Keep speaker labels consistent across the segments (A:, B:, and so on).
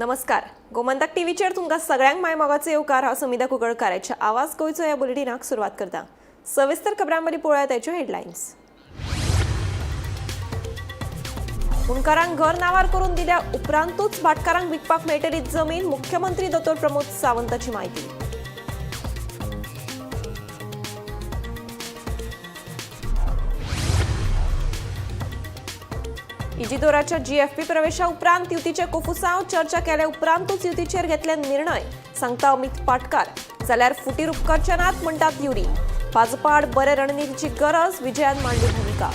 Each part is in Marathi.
A: नमस्कार. गोमंतक टीव्हीचेर तुमकां सगळ्यांक मायमोगाचो येवकार. हांव समिता कुंकळकाराच्या आवाज गोंयचो ह्या बुलेटिनाक सुरवात करता. सविस्तर खबरां मदीं पळोवया ताच्यो हेडलायन्स. मुणकारांक घर नावार करून दिल्या उपरांतूच भाटकारांक विकपाक मेळटली जमीन. मुख्यमंत्री दोतोर प्रमोद सावंताची माहिती. इजिदोराच्या जीएफपी प्रवेशा उपरांत युतीचे कोफुसांव चर्चा केल्या उपरांतूच युतीचेर घेतले निर्णय, सांगता अमित पाटकार. जाल्यार फुटीर उपकारचे नात म्हणटात युरी. भाजपा आड बरे रणनितीची गरज, विजयान मांडली भूमिका.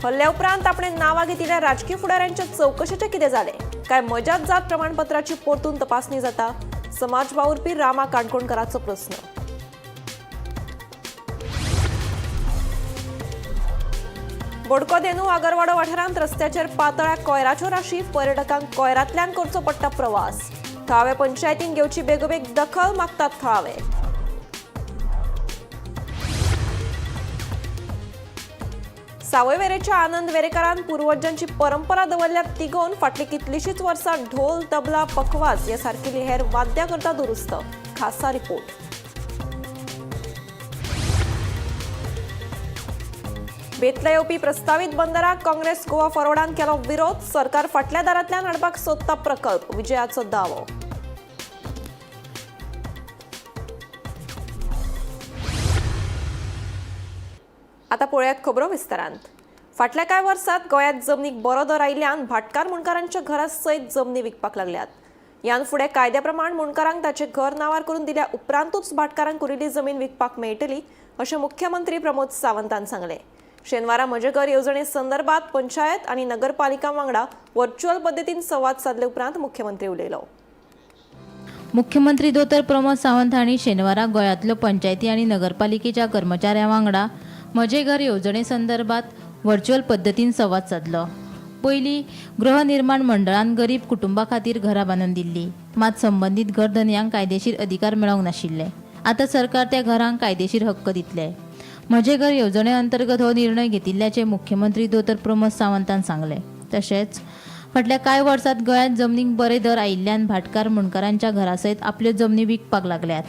A: हल्ल्या उपरांत आपणे नांवां घेतिल्ल्या राजकीय फुडाऱ्यांच्या चवकशेचे कितें जालें? काय मजात जात प्रमाणपत्राची परतून तपासणी जाता? समाज वावुरपी रामा काणकोणकाराचो प्रस्न. बोडको धेनू आगरवाडो वाठारांत रस्त्याचेर पातळ्या कोयराच्यो राशी. पर्यटकांक कोयरांतल्यान करचो पडटा प्रवास. थळाव्या पंचायतीन घेवची बेगोबेग दखल मागतात थळावे. सावय वेरेच्या आनंद वेरेकारान पुर्वजांची परंपरा दवरल्यात तिगोवन फाटली कितलीशीच वर्सां ढोल, तबला, पखवाज ह्या सारकिली हेर वाद्यां करता दुरुस्त. खासा रिपोर्ट. बेतला येवपी प्रस्तावित बंदराक काँग्रेस गोवा फॉरवर्डान केलो विरोध. सरकार फाटल्या दारांतल्यान हाडपाक सोदता प्रकल्प, विजयाचो दावो. आता पळयात खबरो विस्तारांत. फाटल्या कांय वर्सांत गोंयांत जमनीक बरो दर आयिल्ल्यान भाटकार मुणकारांच्या घरा सयत जमनी विकपाक लागल्यात. ह्यान फुडें कायद्या प्रमाण मुणकारांक ताचे घर नांवार करून दिल्या उपरांतूच भाटकारांक उरिल्ली जमीन विकपाक मेळटली, अशें मुख्यमंत्री प्रमोद सावंतान सांगलें. शेनवारा म्हजे घर येवजणे संदर्भात पंचायत आनी नगरपालिका वांगडा व्हर्च्युअल पद्दतीन संवाद साधले उपरांत मुख्यमंत्री उलयलो.
B: मुख्यमंत्री दोतोर प्रमोद सावंत हांणी शेनवारा गोंयांतल्यो पंचायती आनी नगरपालिकेच्या कर्मचाऱ्यां वांगडा म्हजे घर येवजणे संदर्भात व्हर्च्युअल पद्दतीन संवाद साधलो. पयलीं गृहनिर्माण मंडळान गरीब कुटुंबां खातीर घरां बांदून दिल्लीं, मात संबंदीत घरधन्यांक कायदेशीर अधिकार मेळोंक नाशिल्ले. आतां सरकार त्या घरांक कायदेशीर हक्क दितले. म्हजे घर येवजणे अंतर्गत हो निर्णय घेतिल्ल्याचे मुख्यमंत्री दोतोर प्रमोद सावंतान सांगले. तशेंच फाटल्या कांय वर्सांत गोंयांत जमनीक बरे दर आयिल्ल्यान भाटकार मुणकारांच्या घरासयत आपल्यो जमनी विकपाक लागल्यात.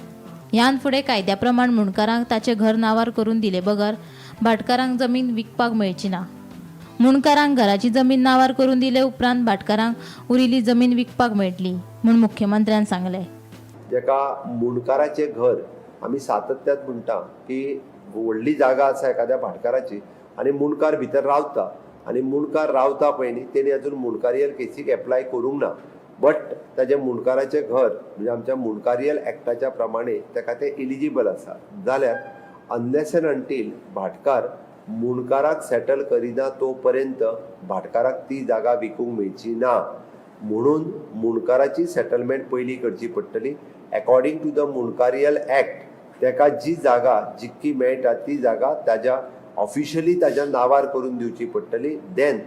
B: ह्यान फुडें कायद्या प्रमाण मुणकारांक ताचें घर नांवार करून दिले बगर भाटकारांक जमीन विकपाक मेळची ना. मुणकारांक घराची जमीन नांवार करून दिले उपरांत भाटकारांक उरिल्ली जमीन विकपाक मेळटली म्हूण मुख्यमंत्र्यान सांगलें.
C: जेका मुणकाराचें घर आमी सातत्यान म्हणटा की व्हडली जागा आसा एखाद्या भाटकाराची आनी मुणकार भितर रावता आनी मुणकार रावता पळय तेणी अजून मुणकारियल केसीक एप्लाय करूंक ना, बट ताजें मुणकाराचें घर म्हणजे आमच्या मुणकारियल एक्टाच्या प्रमाणे ताका तें एलिजिबल आसा. जाल्यार अनलेस एंड अंटील भाटकार मुणकाराक सेटल करिना तो पर्यंत भाटकाराक ती जागा विकूंक मेळची ना. म्हणून मुणकाराची सेटलमेंट पयली करची पडटली. अकॉर्डिंग टू द मुणकारियल एक्ट ताका जी जागा जितकी मेळटा ती जागा ताज्या ऑफिशियली ताज्या नांवार करून दिवची पडटली. देन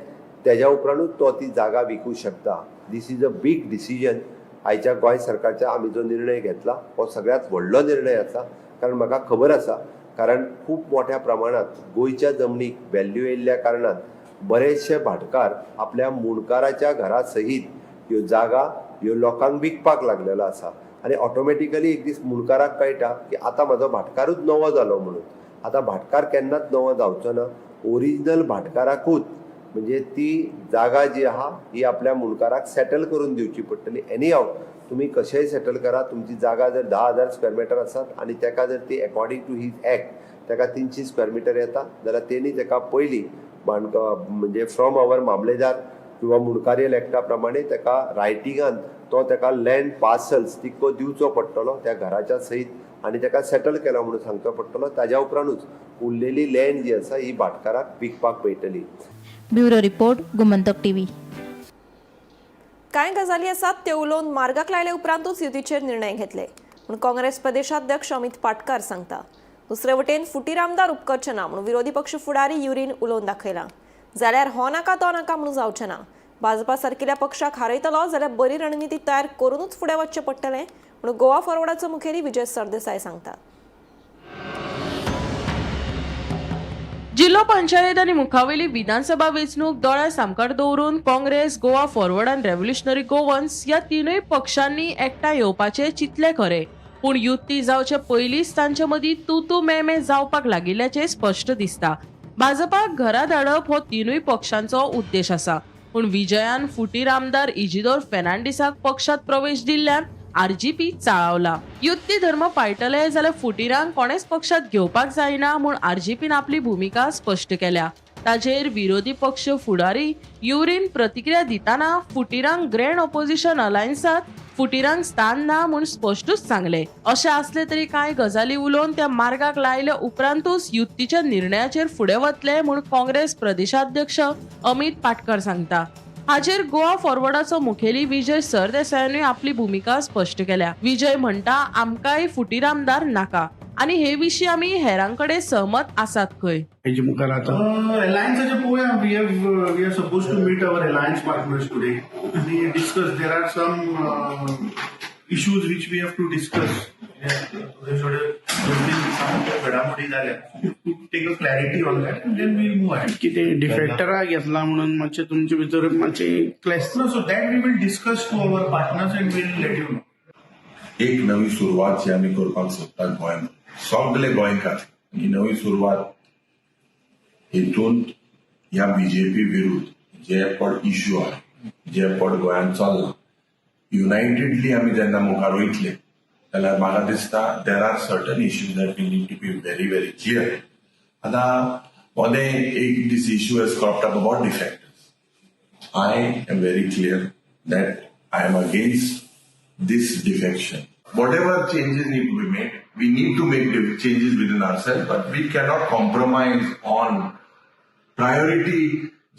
C: तेज्या उपरांतूच तो ती जागा विकूं शकता. This is a big decision. आयच्या गोंय सरकारच्या आमी जो निर्णय घेतला हो सगळ्यात व्हडलो निर्णय आसा. कारण म्हाका खबर आसा, कारण खूब मोठ्या प्रमाणात गोंयच्या जमनीक व्हॅल्यू येयल्ल्या कारणान बरेचशे भाटकार आपल्या मुणकाराच्या घरा सहीत ह्यो जागा ह्यो लोकांक विकपाक लागलेलो आसा. आनी ऑटोमॅटिकली एक दीस मुणकाराक कळटा की आतां म्हाजो भाटकारूच नवो जालो म्हणून. आतां भाटकार केन्नाच नवो जावचो ना. ओरिजिनल भाटकाराकूच म्हणजे ती जागा जी आहा ही आपल्या मुणकाराक सेटल करून दिवची पडटली. एनी हाव तुम्ही कशेंय सेटल करा. तुमची जागा जर 10,000 स्क्वेअर मिटर आसात आनी ताका जर ती अकॉर्डिंग टू हीज एक्ट ताका 300 स्क्वेअर मिटर येता जाल्यार तेणी ताका पयलीं म्हणजे फ्रॉम अवर मामलेदार किंवा मुणकारियल एक्टा प्रमाणे ताका रायटिंगान तो ताका लँड पार्सल्स तितको दिवचो पडटलो त्या घराच्या सहीत आनी ताका सेटल केला म्हणून सांगचो पडटलो. ताज्या उपरांतूच उरलेली लँड जी आसा ही भाटकाराक विकपाक मेळटली.
B: Bureau report, Gomantak TV.
A: कांय गजाली आसात त्यो उलोवन मार्गाक लायले उपरांतूच युतीचेर निर्णय घेतले म्हूण काँग्रेस प्रदेशाध्यक्ष अमित पाटकार सांगता. दुसरे वटेन फुटीर आमदार उपकरचे ना म्हूण विरोधी पक्ष फुडारी युरीन उलोवन दाखयला. जाल्यार हो नाका तो नाका म्हणून जावचें ना. भाजपा सारकिल्या पक्षाक हारयतलो जाल्यार बरी रणनिती तयार करूनच फुडें वचचें पडटलें म्हणून गोवा फॉरवर्डाचो मुखेली विजय सरदेसाय सांगता.
D: जिल्लो पंचायत आनी मुखावेली विधानसभा वेंचणूक दोळ्या सामकार दवरून काँग्रेस, गोवा फॉरवर्ड आनी रेव्होल्युशनरी गोवन्स ह्या तिनूय पक्षांनी एकठांय येवपाचे चिंतले खरे, पूण युती जावचे पयलींच तांचे मदीं तू मे जावपाक लागिल्ल्याचे स्पश्ट दिसता. भाजपाक घरा धाडप हो तिनूय पक्षांचो उद्देश आसा, पूण विजयान फुटीर आमदार इजिदोर फेर्नांडीसाक पक्षात प्रवेश दिल्ल्यान आरजीपी चाळावला. युती धर्म पाळटले जाल्यार फुटीरांक कोणेच पक्षात घेवपाक जायना म्हूण आरजीपीन आपली भूमिका स्पश्ट केल्या. ताचेर विरोधी पक्ष फुडारी युरीन प्रतिक्रिया दिताना फुटीरांक ग्रँड ऑपोजिशन अलायन्सात फुटीरांक स्थान ना म्हूण स्पश्टूच सांगले. अशें आसले तरी कांय गजाली उलोवन त्या मार्गाक लायल्या उपरांतूच युतीच्या निर्णयाचेर फुडें वतले म्हूण काँग्रेस प्रदेशाध्यक्ष अमित पाटकर सांगता. हाचेर गोवा फॉरवर्डाचो मुखेली विजय सरदेसायानूय आपली भूमिका स्पश्ट केल्या. विजय म्हणटा, आमकांय फुटीर आमदार नाका आनी हे विशीं आमी हेरांकडे सहमत आसात खंय.
E: हेजे मुखार आता
F: अलायन्साचे पळोवया. We are suppose to meet our alliance partners today आनी discuss. There are some issues which we have to discuss. घडामोडी जाल्या, take a clarity on that and then we move ahead.
E: कितें डिफेक्टरा घेतला म्हणून मातशें तुमचे भितर मातशें clash.
F: So that we will discuss to our partners and will let you know.
G: एक नवी सुरवात जी आमी करपाक सोदतात गोंयांत, सगळे गोंयकार ही नवी सुरवात हेतून ह्या बीजेपी विरुद्ध जे पड इश्यू आहा, जे पड गोंयांत चल्ला, युनायटेडली आमी जेन्ना मुखार वयतले जाल्यार म्हाका दिसता there are certain issues that we need to be very very clear. आतां मोदें एक दीस issue has cropped up about defectors. I am very clear that I am against this defection. Whatever changes need to be made, we need to make changes within ourselves, but we cannot compromise on priority.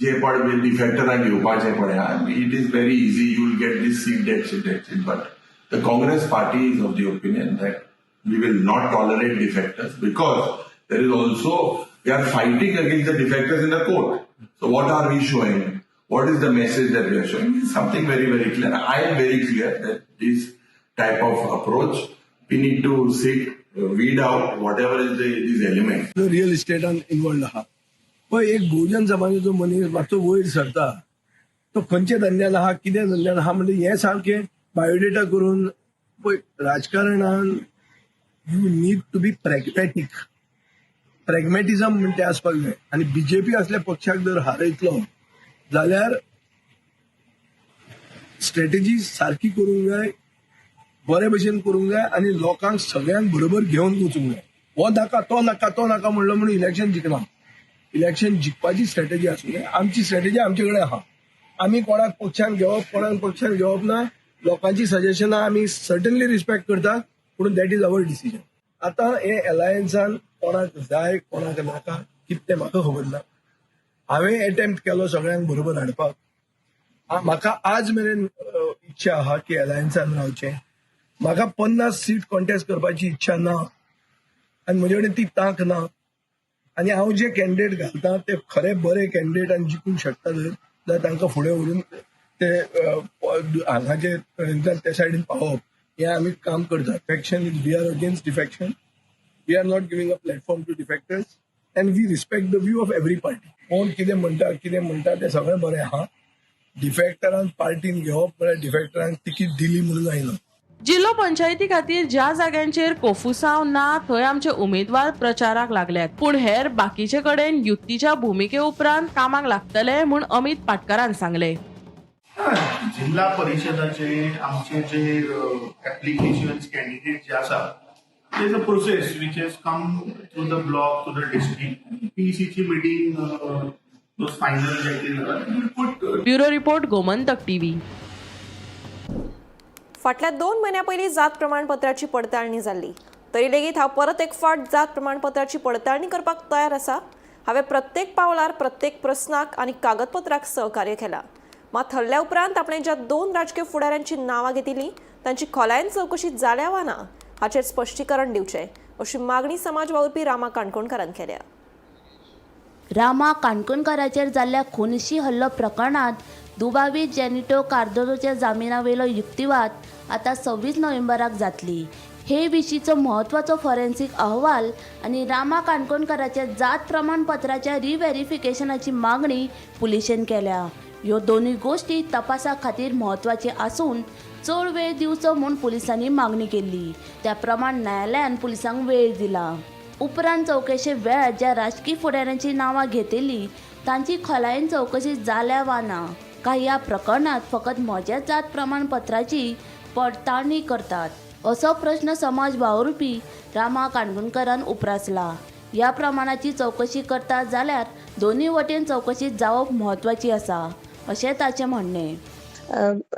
G: Je pad defector and yopache pade. It is very easy. You will get this seat, that seat. But the Congress party is of the opinion that we will not tolerate defectors because there is also we are fighting against the defectors in the court. So what are we showing? What is the message that we are showing? It's something very, very clear. I am very clear that this type of approach, we need to sit, weed out whatever is these elements.
H: Real इस्टेटान इन्वॉल्ड आहा पण एक बहुजन समाजाचो मनीस मातसो वयर सरता तो खंयच्या धंद्यान आहा, कितें धंद्यान आहा म्हणजे हे सारखे बायोडेटा करून पळय. राजकारणान यू नीड टू बी प्रॅग्मॅटिक. प्रॅग्मॅटिझम म्हणजे आसपाक जाय. आनी बीजेपी असल्या पक्षाक जर हारयतलो जाल्यार स्ट्रॅटेजी सारखी करूंक जाय, बरे भशेन करूंक जाय आनी लोकांक सगळ्यांक बरोबर घेवन वचूंक जाय. हो नाका तो नाका तो नाका म्हणलो म्हणून इलेक्शन जिखना. इलेक्शन जिखपाची स्ट्रॅटेजी आसूं जाय. आमची स्ट्रॅटेजी आमचे कडेन आहा. आमी कोणाक पक्षान घेवप कोणाक पक्षान घेवप ना. लोकांची सजेशनां आमी सर्टनली रिस्पेक्ट करतात, पूण दॅट इज अवर डिसिजन. आतां हे अलायन्सान कोणाक जाय कोणाक नाका कितें तें म्हाका खबर ना. हांवें अटेम्प्ट केलो सगळ्यांक बरोबर हाडपाक. म्हाका आज मेरेन इच्छा आहा की अलायन्सान रावचें. म्हाका 50 सीट कॉन्टेस्ट करपाची इच्छा ना आनी म्हजे कडेन ती तांक ना. आनी हांव जे कॅन्डिडेट घालता ते खरे बरे कॅन्डिडेट आनी जिखूंक शकता जाल्यार तांकां फुडें व्हरून ते हांगाचे ते सायडीन पावप हें आमी काम करता. Defection we are against defection. We are not giving a platform to defectors and we respect the view of every party. कोण कितें म्हणटा तें सगळें बरें आहा. डिफेक्टरांक पार्टीन घेवप म्हळ्यार डिफेक्टरांक तिकीट दिली म्हणून जायना.
D: जिल्लो पंचायती खातीर ज्या जाग्यांचेर कोफुसांव ना थंय आमचे उमेदवार प्रचाराक लागल्यात, पूण हेर बाकीचे कडेन युतीच्या भुमिके उपरांत कामाक लागतले म्हूण अमित पाटकरान सांगले.
F: जिल्हा परिषदाचे आमचे जे ऍप्लिकेशन्स कॅन्डिडेट जे आसा there's a process which has come through the block to the district. PCC meeting, those final put.
D: Bureau report Gomantak TV.
A: फाटल्या 2 महिन्या पयलीं जात प्रमाणपत्राची पडताळणी जाल्ली, तरी लेगीत हांव परत एक फावट जात प्रमाणपत्राची पडताळणी करपाक तयार आसा. हांवें प्रत्येक पावलार प्रत्येक प्रस्नाक आनी कागदपत्राक सहकार्य केलां. मात थरल्या उपरांत आपणे ज्या 2 राजकीय फुडाऱ्यांची नांवां घेतिल्लीं तांची खोलायेन चवकशी जाल्या वा ना हाचेर स्पश्टीकरण दिवचें अशी मागणी समाज वावुरपी रामा काणकोणकारान केल्या.
I: रामा काणकोणकाराचेर जाल्ल्या खुनशी हल्लो प्रकरणात दुबावी जेनिटो कार्दोजोच्या जामिनावेलो युक्तिवाद आतां 26 नोव्हेंबराक जातली. हे विशींचो म्हत्वाचो फॉरेन्सीक अहवाल आनी रामा काणकोणकाराच्या जात प्रमाणपत्राच्या रिव्हेरिफिकेशनाची मागणी पुलिशेन केल्या. ह्यो दोनूय गोश्टी तपासा खातीर म्हत्वाची आसून चड वेळ दिवचो म्हूण पुलिसांनी मागणी केल्ली. त्या प्रमाण न्यायालयान पुलिसांक वेळ दिला. उपरांत चवकशे वेळार ज्या राजकीय फुडाऱ्यांची नांवां घेतिल्ली तांची खोलायेन चवकशी जाल्या वा ना काय ह्या प्रकरणात फकत म्हज्या जात प्रमाणपत्राची पडताळणी करतात असो प्रश्न समाज वावुरपी रामा काणकोणकारान उपरासला. ह्या प्रमाणाची चवकशी करता जाल्यार दोनूय वटेन चवकशी जावप म्हत्वाची आसा अशें ताचें म्हणणें.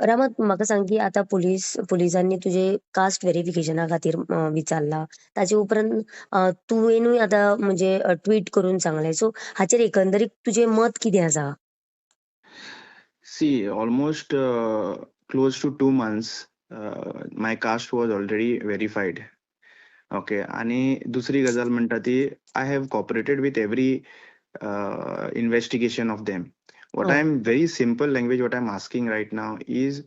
J: रामा, म्हाका सांग की आता पुलिसांनी तुजे कास्ट व्हेरिफिकेशना खातीर विचारला, ताचे उपरांत तुवेनूय आता म्हणजे ट्वीट करून सांगलें, सो हाचेर एकंदरीत तुजें मत कितें आसा?
K: See, almost close to 2 months, my caste was already verified. Okay, आणि दुसरी गजाल म्हणटा ती I have cooperated with every investigation of them. What
J: Oh.
K: I'm very simple language, what I'm asking right now is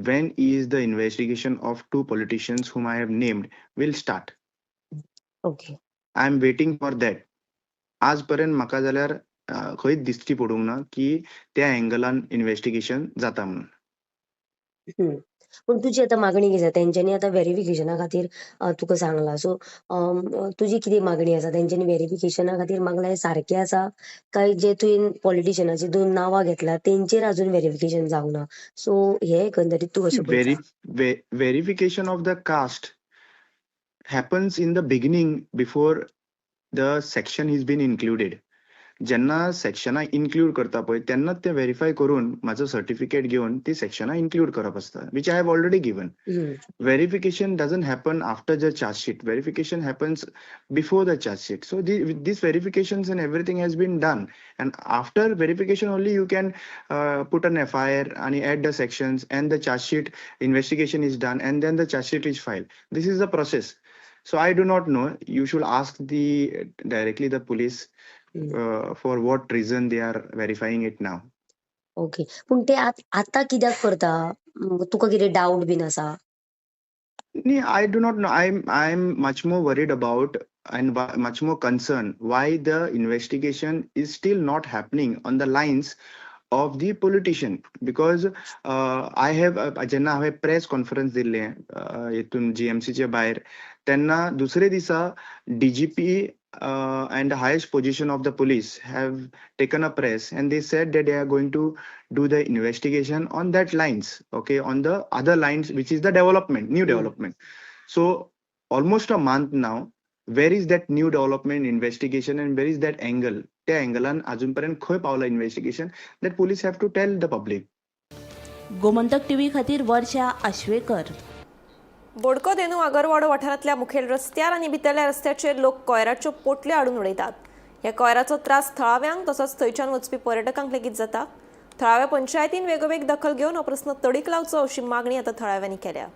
K: when is the investigation of 2 politicians whom I have named will start?
J: Okay.
K: I'm waiting for that. आजपर्यंत म्हाका जाल्यार खंयच दिश्टी पडूंक ना की त्या एंगलान इन्व्हेस्टिगेशन जाता म्हणून.
J: पण तुजी आता मागणी कितें आसा? तेंच्यांनी आता व्हेरिफिकेशना खातीर तुका सांगला, सो तुजी कितें मागणी आसा? तेंच्यांनी व्हेरिफिकेशना खातीर मागला हें सारकें आसा काय जे तुवें पॉलिटिशियनाची 2 नांवां घेतला तेंचेर अजून व्हेरिफिकेशन जावंक ना? सो हे एकंदरीत तूं कशें पळयता?
K: Verification of the caste happens in the beginning before the section has been included. जेन्ना सेक्शना इन्क्लूड करता पळय तेन्नाच ते व्हेरीफाय करून माझं सर्टिफिकेट घेवन ती सेक्शना इन्क्लूड करप आसता, which I have already given. Verification doesn't happen after the charge sheet. Verification happens before the charge sheet. So these verifications and everything has been done. And after verification only you can put an FIR and add the sections and the charge sheet investigation is done and then the charge sheet is filed. This is the process. So I do not know. You should ask directly the police for what reason they are verifying it now.
J: Okay. पूण ते आता कित्याक करता? तुका कितें डाऊट बीन आसा?
K: I do not know. I'm much more worried about and much more concerned why the investigation is still not happening on the lines of the politician, because I have जेन्ना हांवें प्रेस कॉन्फरन्स दिल्लें हितून GMCचे भायर, तेन्ना दुसरे दिसा DGP and the highest position of the police have taken a press and they said that they are going to do the investigation on that lines, okay, on the other lines, which is the development, new development. So almost a month now, where is that new development investigation and where is that angle? त्या अँगलान अजूनपर्यंत खंय पावला investigation? that police have to tell the public.
I: Gomantak TV खातीर वर्षा आश्वेकर.
A: बोडको धेनू आगरवाडो वाठारांतल्या मुखेल रस्त्यार आनी भितरल्या रस्त्याचेर लोक कोयराच्यो पोटल्यो हाडून उडयतात. ह्या कोयराचो त्रास थळाव्यांक तसोच थंयच्यान वचपी पर्यटकांक लेगीत जाता. थळाव्या पंचायतीन वेगवेगळी दखल घेवन हो प्रस्न तडीक लावचो अशी मागणी आता थळाव्यांनी केल्या.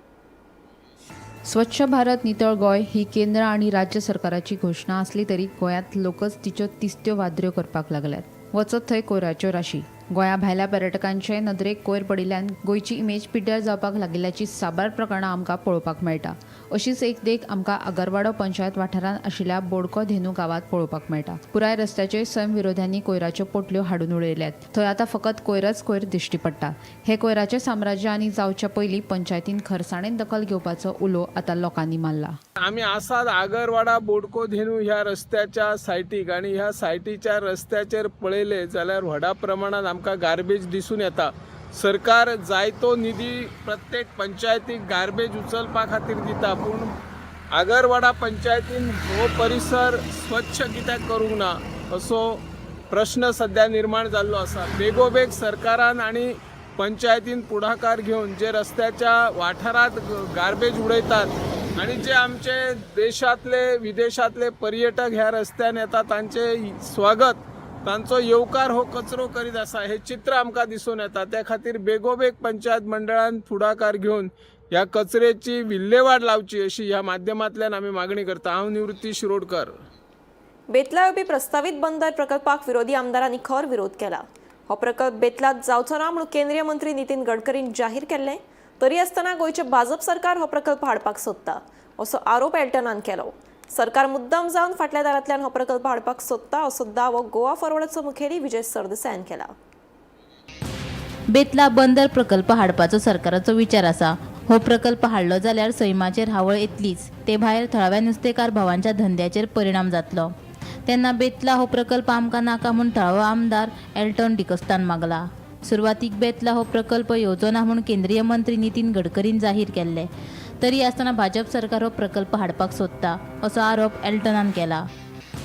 B: स्वच्छ भारत नितळ गोय ही केंद्र आणि राज्य सरकाराची घोषणा असली तरी गोंयांत लोकच तिच्यो तिस्त्यो वाद्र्यो करपाक लागल्यात. वचत थंय कोयराच्यो राशी. गोंया भायल्या पर्यटकांचे नदरेक कोयर पडिल्ल्यान गोंयची इमेज पिड्ड्यार जावपाक लागिल्ल्याची साबार प्रकरणां आमकां पळोवपाक मेळटा. अशीच एक देख आमकां आगरवाडो पंचायत वाठारांत आशिल्ल्या बोडको धेनू गांवांत पळोवपाक मेळटा. पुराय रस्त्याचेर समविरोध्यांनी कोयराच्यो पोटल्यो हाडून उडयल्यात. थंय आतां फकत कोयरच कोयर दिश्टी पडटा. हे कोयराचें साम्राज्य आनी जावच्या पयलीं पंचायतीन खरसाणेन दखल घेवपाचो उलो आतां लोकांनी मारला.
H: आम्ही आसात आगरवाडा बोडको धेनू ह्या रस्त्याच्या सायटीक आणि ह्या सायटीच्या रस्त्याचेर पळयले जाल्यार व्हडा प्रमाणात आमकां गार्बेज दिसून येता. सरकार जायतो निधी प्रत्येक पंचायतीक गार्बेज उचलपा खातीर दिता, पूण आगरवाडा पंचायतीन हो परिसर स्वच्छ कित्याक करूंक ना असो प्रश्न सध्या निर्माण जाल्लो आसा. बेगोबेग सरकारान आणि पंचायतीन पुढाकार घेवन जे रस्त्याच्या वाठारात गार्बेज उडयतात आणि जे आमचे देशातले विदेशातले पर्यटक ह्या रस्त्यान येतात तांचे स्वागत, तांचो येवकार हो कचरो करीत आसा हे चित्र आमकां दिसून येता. त्या खातीर बेगोबेग पंचायत मंडळान पुढाकार घेवन ह्या कचऱ्याची विल्हेवाट लावची अशी ह्या माध्यमांतल्यान आमी मागणी करता. हांव निवृत्ती शिरोडकर.
A: बेतला येवपी प्रस्तावित बंदर प्रकल्पाक विरोधी आमदारांनी खर विरोध केला. हो प्रकल्प बेतलात जावचो ना म्हणून केंद्रीय मंत्री नितीन गडकरीन जाहीर केल्लें. तरी आसतना गोंयचे भाजप सरकार हो प्रकल्प हाडपाक सोदता. असो आरोप एल्टनान केलो. सरकार मुद्दाम जावन फाटल्या दारांतल्यान हो प्रकल्प हाडपाक सोदता असो दावो गोवा फॉरवर्डचो मुखेली विजय सरदेसायान केला.
B: बेतला बंदर प्रकल्प हाडपाचो सरकाराचो विचार आसा. हो प्रकल्प हाडलो जाल्यार सैमाचेर हावळ येतलीच. ते भायर थळाव्या नुस्तेकार भावांच्या धंद्याचेर परिणाम जातलो. तेन्ना बेतला हो प्रकल्प आमकां नाका म्हूण थळावो आमदार एल्टन डिकोस्तान मागला. सुरवातीक बेतला हो प्रकल्प येवचो म्हूण केंद्रीय मंत्री नितीन गडकरीन जाहीर केल्ले. तरी आसतना भाजप सरकार हो प्रकल्प हाडपाक सोदता असो आरोप एल्टनान केला.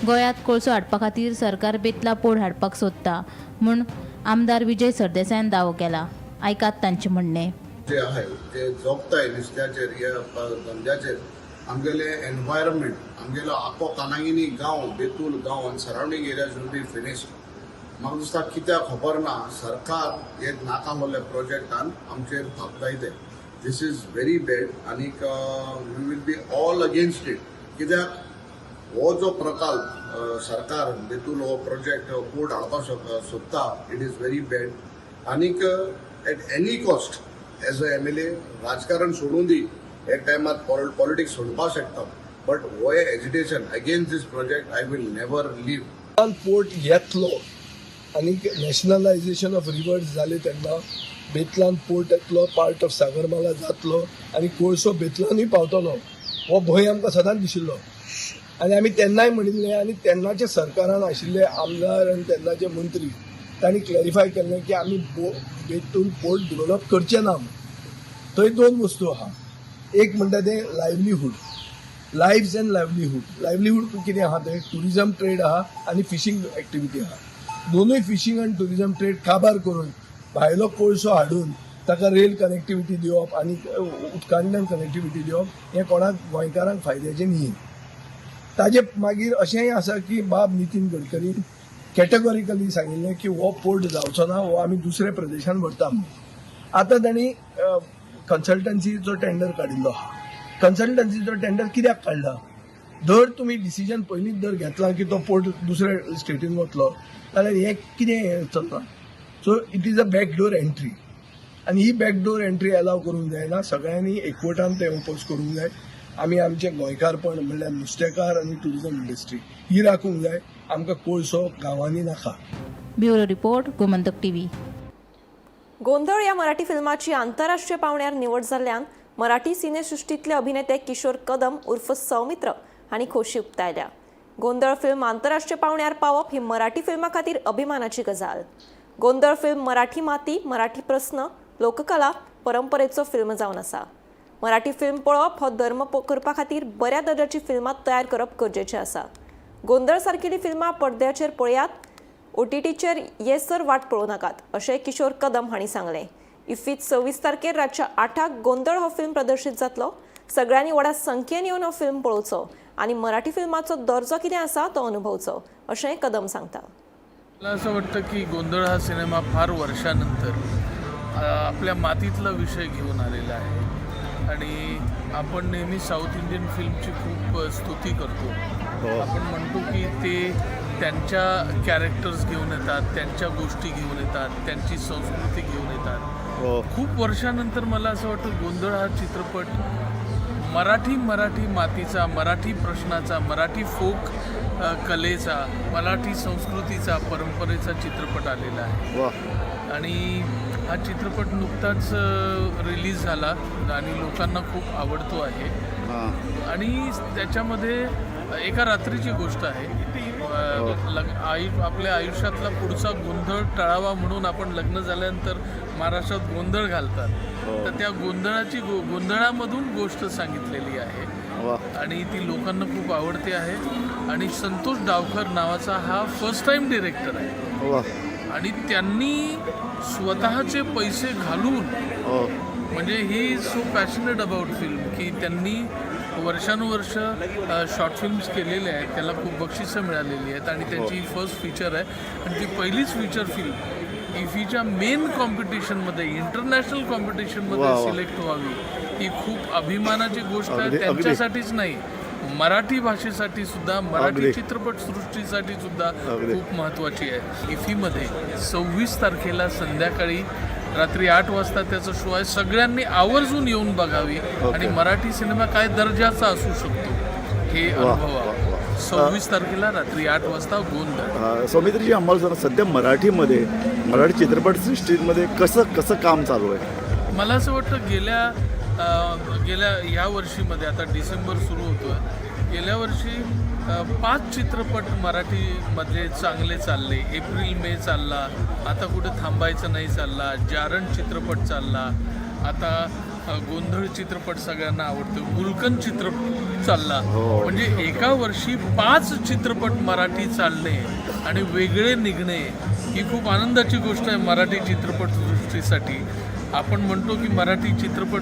B: गोंयांत कोळसो हाडपा खातीर सरकार बेतला पोर्ट हाडपाक सोदता म्हूण आमदार विजय सरदेसायान दावो केला. आयकात तांचे म्हणणे.
L: जे आहे ते जोगताय नुस्त्याचेर ह्या धंद्याचेर आमगेले एनवायरमेंट आमगेलो आखो कानागिनी गांव बेतूल गांव आनी surrounding area should be finished. म्हाका दिसता कित्याक खबर ना सरकार हे नाका म्हणले प्रोजेक्टान आमचेर थापतायते. दिस इज व्हेरी बॅड आनीक we will be all against it. कित्याक हो जो प्रकल्प सरकार बेतूल हो प्रोजेक्ट पोर्ट हाडपाक सोदता इट इज व्हेरी बॅड. आनीक at any cost as a MLA राजकारण सोडून दी एक टायमार पॉलिटिक्स सोडपाक शकता. बट हो agitation against this project I will never leave.
H: Port येतलो आनी नॅशनलायझेशन ऑफ रिवर्स जाले तेन्ना बेतलान पोर्ट येतलो, पार्ट ऑफ सागरमाला जातलो आनी कोळसो बेतलानूय पावतलो. हो भंय आमकां सदांच दिशिल्लो आनी आमी तेन्नाय म्हणिल्लें आनी तेन्नाच्या सरकारान आशिल्ले आमदार आनी तेन्नाचे मंत्री तांणी क्लॅरिफाय केल्लें की आमी बेतूल पोर्ट डेव्हलप करचे ना. थंय दोन वस्तू आहा. एक म्हणटा तें लायव्हलीहूड, लायव्स एंड लायव्हलीहूड. लायव्हलीहूड कितें आहा थंय टुरिजम ट्रेड आहा आनी फिशींग एक्टिविटी आहा. दोनूय फिशींग आनी टुरिजम ट्रेड काबार करून भायलो कोळसो हाडून ताका रेल कनेक्टिविटी दिवप आनी उदकांतल्यान कनेक्टिविटी दिवप हें कोणाक गोंयकारांक फायद्याचें न्ही. ताजे मागीर अशेंय आसा की बाब नितीन गडकरीन कॅटेगॉरिकली सांगिल्लें की हो पोर्ट जावचो ना, हो आमी दुसऱ्या प्रदेशांत व्हरता. आतां तांणी कन्सल्टन्सीचो टेंडर काडिल्लो आहा. कन्सल्टन्सीचो टेंडर कित्याक काडला? धर तुमी डिसिजन पयलींच जर घेतला की तो पोर्ट दुसऱ्या स्टेटीन वतलो जाल्यार हें कितें चलना. So it is a backdoor entry आनी ही बॅकडोर एंट्री अलाव करूंक जायना. सगळ्यांनी एकवटान तें ओपोज करूंक जाय. आमी आमचें गोंयकारपण म्हणल्यार नुस्तेकार आनी टुरिजम इंडस्ट्री ही राखूंक जाय. आमकां कोळसो गांवांनी नाका.
B: Bureau report Gomantak TV.
A: गोंधळ या मराठी फिल्माची आंतरराष्ट्रीय पावण्यार निवड जाल्ल्यान मराठी सिनेसृश्टीतले अभिनेते किशोर कदम उर्फ सौमित्र हांणी खोशी उक्तायल्या. गोंधळ फिल्म आंतरराष्ट्रीय पावण्यार पावप ही मराठी फिल्मा खातीर अभिमानाची गजाल. गोंधळ फिल्म मराठी माती, मराठी प्रस्न, लोककला, परंपरेचो फिल्म जावन आसा. मराठी फिल्म पळोवप हो धर्म करपा खातीर बऱ्या दर्जाची फिल्मां तयार करप गरजेचें आसा. गोंधळ सारकिली फिल्मां पडद्याचेर पळयात, OTTचेर येसर वाट पळोवं नाकात अशें किशोर कदम हांणी सांगलें. इफ्फीत 26 तारखेर रातच्या 8 गोंधळ हो फिल्म प्रदर्शीत जातलो. सगळ्यांनी व्हडा संख्येन येवन हो फिल्म पळोवचो आनी मराठी फिल्माचो दर्जो कितें आसा तो अनुभवचो अशें कदम सांगता.
E: मला असं वाटतं की गोंधळ हा सिनेमा फार वर्षानंतर आपल्या मातीतला विषय घेऊन आलेला आहे आणि आपण नेहमी साऊथ इंडियन फिल्मची खूप स्तुती करतो. आपण म्हणतो की ते त्यांच्या कॅरेक्टर्स घेऊन येतात, त्यांच्या गोष्टी घेऊन येतात, त्यांची संस्कृती घेऊन येतात. खूप वर्षानंतर मला असं वाटतं गोंधळ हा चित्रपट मराठी मातीचा, मराठी प्रश्नाचा, मराठी फोक कलेचा, मराठी संस्कृतीचा, परंपरेचा चित्रपट आलेला आहे. आणि हा चित्रपट नुकताच रिलीज झाला आणि लोकांना खूप आवडतो आहे. आणि त्याच्यामध्ये एका रात्रीची गोष्ट आहे. आपल्या आयुष्यातला पुढचा गोंधळ टळावा म्हणून आपण लग्न झाल्यानंतर महाराष्ट्रात गोंधळ घालतात. तर त्या गोंधळामधून गोष्ट सांगितलेली आहे आणि ती लोकांना खूप आवडते आहे. आणि संतोष डावकर नावाचा हा फर्स्ट टाइम डिरेक्टर आहे आणि त्यांनी स्वतःचे पैसे घालून म्हणजे ही सो पॅशनेट अबाउट फिल्म की त्यांनी वर्षानुवर्ष शॉर्ट फिल्म्स केलेले आहेत. त्याला खूप बक्षिसं मिळालेली आहेत आणि त्यांची फर्स्ट फीचर आहे आणि ती पहिलीच फीचर फिल्म इफीच्या मेन कॉम्पिटिशनमध्ये, इंटरनॅशनल कॉम्पिटिशनमध्ये सिलेक्ट व्हावी ही खूप अभिमानाची गोष्ट आहे. त्यांच्यासाठीच नाही, मराठी भाषेसाठी सुद्धा, मराठी चित्रपटसृष्टीसाठी सुद्धा खूप महत्त्वाची आहे. इफीमध्ये 26 तारखेला संध्याकाळी रात्री 8 वाजता त्याचा शो आहे. सगळ्यांनी आवर्जून येऊन बघावी आणि मराठी सिनेमा काय दर्जाचा असू शकतो हे अनुभवावं. 26 तारखेला रात्री 8 वाजता गोंधळ.
M: सौमित्रजी आम्हाला जरा सध्या मराठी चित्रपटसृष्टीमध्ये कसं काम चालू आहे?
E: मला असं वाटतं गेल्या या वर्षीमध्ये, आता डिसेंबर सुरू होतोय, गेल्या वर्षी 5 चित्रपट मराठीमधले चांगले चालले. एप्रिल मे चालला, आता कुठे थांबायचं नाही चालला, जारण चित्रपट चालला, आता गोंधळ चित्रपट सगळ्यांना आवडतो, गुलकन चित्रपट चालला. म्हणजे एका वर्षी 5 चित्रपट मराठी चालणे आणि वेगळे निघणे ही खूप आनंदाची गोष्ट आहे मराठी चित्रपटसृष्टीसाठी. आपण म्हणतो की मराठी चित्रपट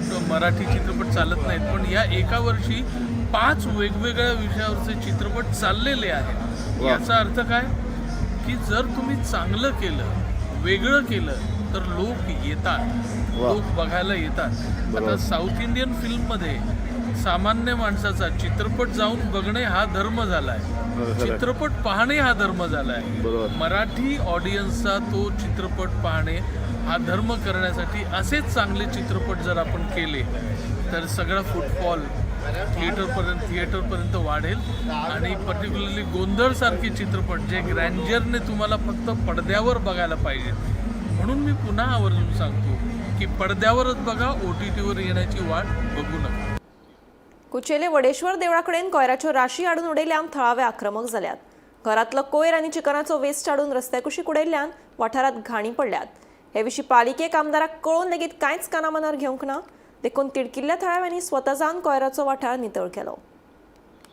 E: चालत नाहीत, पण या एका वर्षी 5 वेगवेगळ्या विषयावरचे चित्रपट चाललेले आहेत. याचा अर्थ काय की जर तुम्ही चांगलं केलं, वेगळं केलं तर लोक येतात, लोक बघायला येतात. आता साऊथ इंडियन फिल्ममध्ये सामान्य माणसाचा चित्रपट जाऊन बघणे हा धर्म झालाय, चित्रपट पाहणे हा धर्म झालाय. मराठी ऑडियन्सचा तो चित्रपट पाहणे हा धर्म करण्यासाठी असेच चांगले चित्रपट जर आपण केले तर सगळा फुटफॉल थिएटरपर्यंत वाढेल. आणि पर्टिक्युलरली गोंधळसारखे चित्रपट जे ग्रँजरने तुम्हाला फक्त पडद्यावर बघायला पाहिजे, म्हणून मी पुन्हा आवर्जून सांगतो की पडद्यावरच बघा, OTTवर येण्याची वाट बघू नका.
A: कुचेले वडेश्वर देवळाकडेन कोयराच्यो राशी हाडून उडयल्यान थळावे आक्रमक जाल्यात. घरातलो कोयर आनी चिकनाचो वेस्ट हाडून रस्त्या कुशीक उडयल्ल्यान वाठारांत घाणी पडल्यात. हे विशीं पालिकेक आमदाराक कळोवन लेगीत कांयच कानामनार घेवंक ना. देखून तिडकिल्ल्या थळाव्यांनी स्वता जावन कोयराचो वाठार नितळ केलो.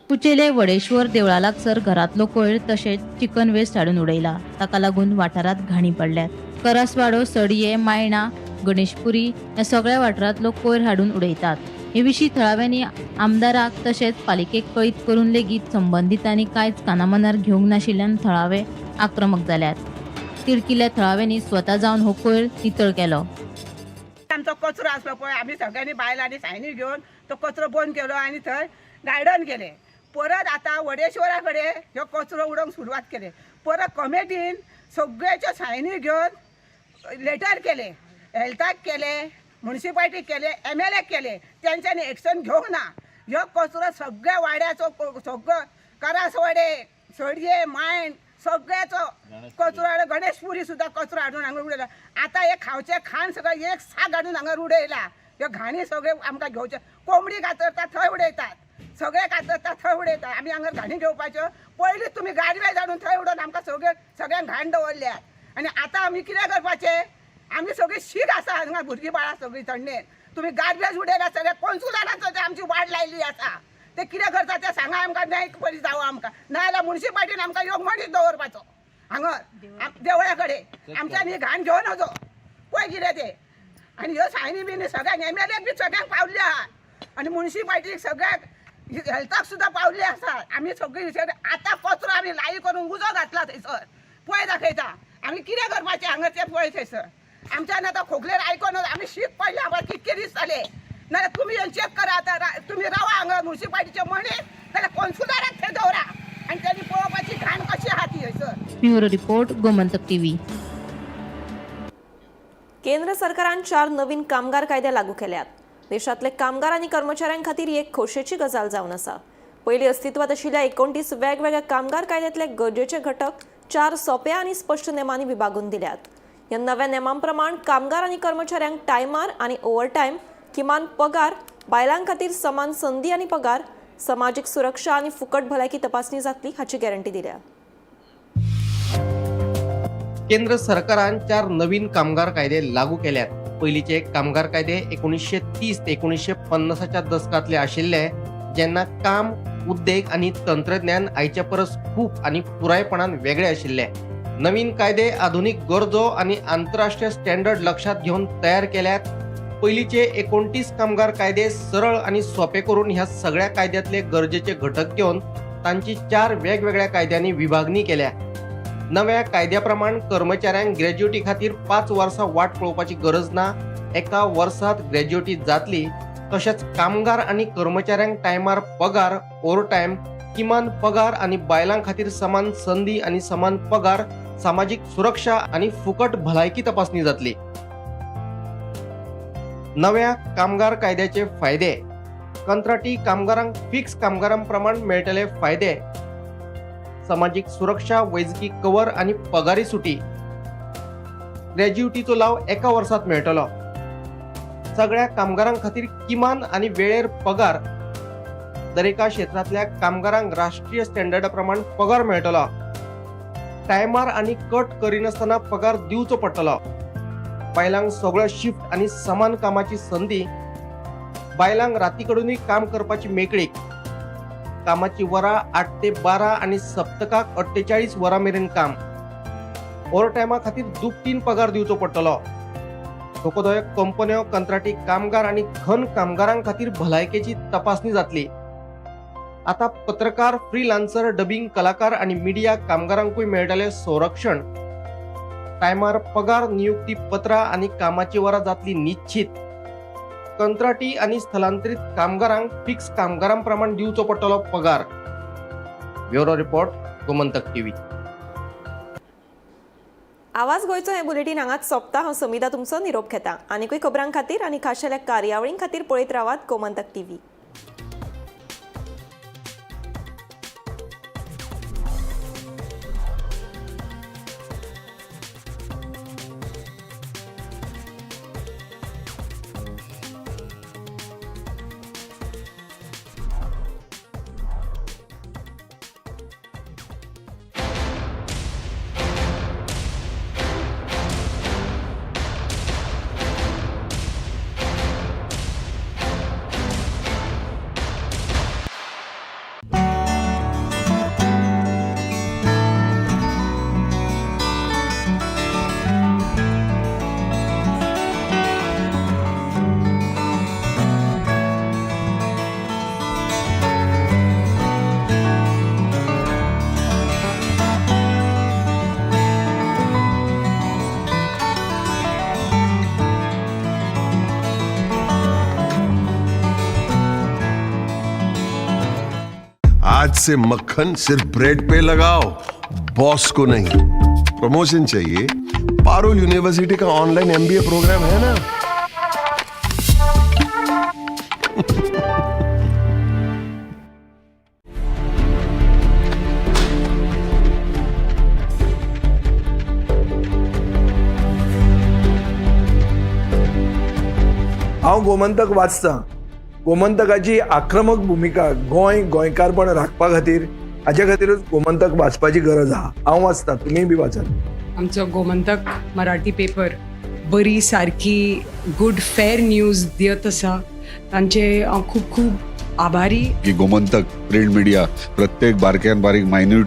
B: कुचेले वडेश्वर देवळा लागसर घरातलो कोयर तशेंच चिकन वेस्ट हाडून उडयला. ताका लागून वाठारांत घाणी पडल्यात. करसवाडो, सडये, मायणा, गणेशपुरी ह्या सगळ्या वाठारांतलो कोयर हाडून उडयतात. हे विशीं थळाव्यांनी आमदाराक तशेंच पालिकेक कळीत करून लेगीत संबंधितांनी कांयच कानामनार घेवंक नाशिल्ल्यान थळावे आक्रमक जाल्यात. तिडकिल्ल्या थळाव्यांनी स्वता जावन हो कोयर नितळ केलो.
N: आमचो कचरो आसलो पळय, आमी सगळ्यांनी बायलांनी सायनी घेवन तो कचरो बंद केलो आनी थंय गार्डन केले. परत आतां वडेश्वरा कडेन ह्यो कचरो उडोवंक सुरवात केले. परत कमिटीन सगळ्याच्यो सायनी घेवन लेटर केले, हेल्थाक केले, म्युनिसिपालिटीक केले, MLA केले, तेंच्यांनी एक्शन घेवंक ना. ह्यो कचरो सगळ्या वाड्याचो, सगळो करासवाडे, सडये, मायण सगळ्याचो कचरो हाडून, गणेशपुरी सुद्दां कचरो हाडून हांगा उडयला. आतां हे खावचे खाण सगळें एक साक हाडून हांगा उडयला. ह्यो घाणी सगळे आमकां घेवचे. कोंबडी कातरता थंय उडयतात, सगळे कातरता थंय उडयतात. आमी हांगा घाणी घेवपाच्यो. पयलीं तुमी गार्बेज हाडून थंय उडोवन आमकां सगळ्यांक घाण दवरल्यात. आनी आतां आमी कितें करपाचें? आमी सगळीं शीक आसा हांगा, भुरगीं बाळां सगळीं थंडेन. तुमी गार्बेज उडयला, सगळे कॉन्सुलाराचो आमची वाट लायिल्ली आसा. ते कितें करता तें सांगा आमकां, न्याय बरी जावं आमकां. नाजाल्यार म्युनिसिपालिटीन आमकां योग मनीस दवरपाचो हांगा देवळा कडेन. आमच्यान ही घाण घेवन वचो पळय कितें तें. आनी ह्यो सायनी बिनी सगळ्यांक MLAक बी सगळ्यांक पावल्ले आहा आनी म्युनिसिपालिटीक सगळ्याक हेल्थाक सुद्दां पावल्ले आसा. आमी सगळीं आतां कचरो आमी लाई करून उजो घातला थंयसर. पळय दाखयता आमी कितें करपाचें हांगा तें पळय थंयसर. आमच्यान आतां खोगलेर आयकोन आमी शीक पडले. आमकां कितके दीस जाले. नाल्यार तुमी येवन चॅक करा. आतां तुमी रावा हांगा म्युनिसिपालिटीचे मनीस, नाल्यार कॉन्सुलाराक थंय दवरा आनी त्यांनी पळोवपाची घाण कशी आहा ती हयसर.
B: Bureau report, Gomantak TV.
A: केंद्र सरकारान 4 नवीन कामगार कायदे लागू केल्यात. देशातले कामगार आनी कर्मचाऱ्यां खातीर ही एक खोशेची गजाल जावन आसा. पयलीं अस्तित्वात आशिल्ल्या 29 वेगवेगळ्या कामगार कायद्यांतले गरजेचे घटक 4 सोप्या आनी स्पश्ट नेमांनी विभागून दिल्यात. ह्या नव्या नेमां प्रमाण कामगार आनी कर्मचाऱ्यांक टायमार आनी ओव्हरटायम, किमान पगार, बायलां खातीर समान संदी आनी पगार, समाजीक सुरक्षा आनी फुकट भलायकी तपासणी जातली हाची गॅरंटी दिल्या.
O: केंद्र सरकारान 4 नवीन कामगार कायदे लागू केल्यात. पयलींचे कामगार कायदे 1930 ते 1950च्या दशकातले आशिल्ले, जेन्ना काम, उद्देग आनी तंत्रज्ञान आयच्या परस खूप आनी पुरायपणान वेगळे आशिल्ले. नवीन कायदे आधुनिक गरजो आनी आंतरराष्ट्रीय स्टँडर्ड लक्षात घेऊन तयार केल्यात. पयलींचे 29 कामगार कायदे सरळ आणि सोपे करून ह्या सगळ्या कायद्यातले गरजेचे घटक घेऊन तांची 4 वेगवेगळ्या कायद्यांनी विभागणी केल्या. नव्या कायद्याप्रमाण कर्मचाऱ्यांक ग्रॅज्युएटी खातीर 5 वर्सां वाट पळोवपाची गरज ना. एका वर्सात ग्रॅज्युएटी जातली. तशेंच कामगार आनी कर्मचाऱ्यांक टायमार पगार, ओव्हरटायम, किमान पगार आनी बायलां खातीर समान संदी आनी समान पगार, सामाजिक सुरक्षा आनी फुकट भलायकी तपासणी जातली. नव्या कामगार कायद्याचे फायदे, कंत्राटी कामगारांक फिक्स कामगारांप्रमाण मेळटले फायदे, सामाजिक सुरक्षा, वैजकी कवर आणि पगारी सुटी, ग्रॅज्युटीचो लाव 1 वर्सात मेळटलो, सगळ्या कामगारां खातीर किमान आणि वेळेर पगार, दरेका क्षेत्रातल्या कामगारांक राष्ट्रीय स्टँडर्डा प्रमाण पगार मेळटलो, टायमार आणि कट करिनासतना पगार दिवचो पडटलो, बायलांक सगळ्यो शिफ्ट आणि समान कामाची संधी, बायलांक रातीकडूनय काम करपाची मेकळीक, कामाची वरां 8 ते 12 आणि सप्तकाक 48 वरां मेरेन काम, ओव्हर टायमा खातीर दुपटीन पगार दिवचो पडटलो, धोकोदायक कंपन्यो, कंत्राटी कामगार आणि खन कामगारां खातीर भलायकेची तपासणी जातली. आता पत्रकार, फ्रीलान्सर, डबिंग कलाकार आणि मीडिया कामगारांकूय मेळटले संरक्षण, टायमार पगार, नियुक्ती पत्रां आणि कामाची वरां जातली निश्चित, कंत्राटी आणि स्थलांतरित कामगारांक फिक्स कामगारांप्रमाण दिवचो पडटलो पगार. Bureau report, Gomantak TV.
A: आवाज गोयचो हे बुलेटिन हांगाच सोंपता. हांव समिता तुमचो निरोप घेता. आनीकूय खबरां खातीर आनी खाशेल्या कार्यावळीं खातीर पळयत रावात गोमंतक टीव्ही.
P: आज से मक्खन सिर्फ ब्रेड पे लगाओ, बॉस को नहीं. प्रमोशन चाहिए? पारुल यूनिवर्सिटी का ऑनलाइन MBA प्रोग्राम है ना.
H: हांव गोमंतक वाचतां. गोमंतकाची आक्रमक भूमिका गोंयकारपण राखपा खातीर हाचे खातीरच गोमंतक वाचपाची गरज आहा. हांव वाचतां, तुमीय बी वाचात.
Q: आमचो गोमंतक मराठी पेपर बरी सारकी गुड फेर न्यूज दियत आसा. तांचे खूब खूब आभारी.
R: की गोमंतक प्रिंट मिडिया प्रत्येक बारक्यान बारीक मायन्यूट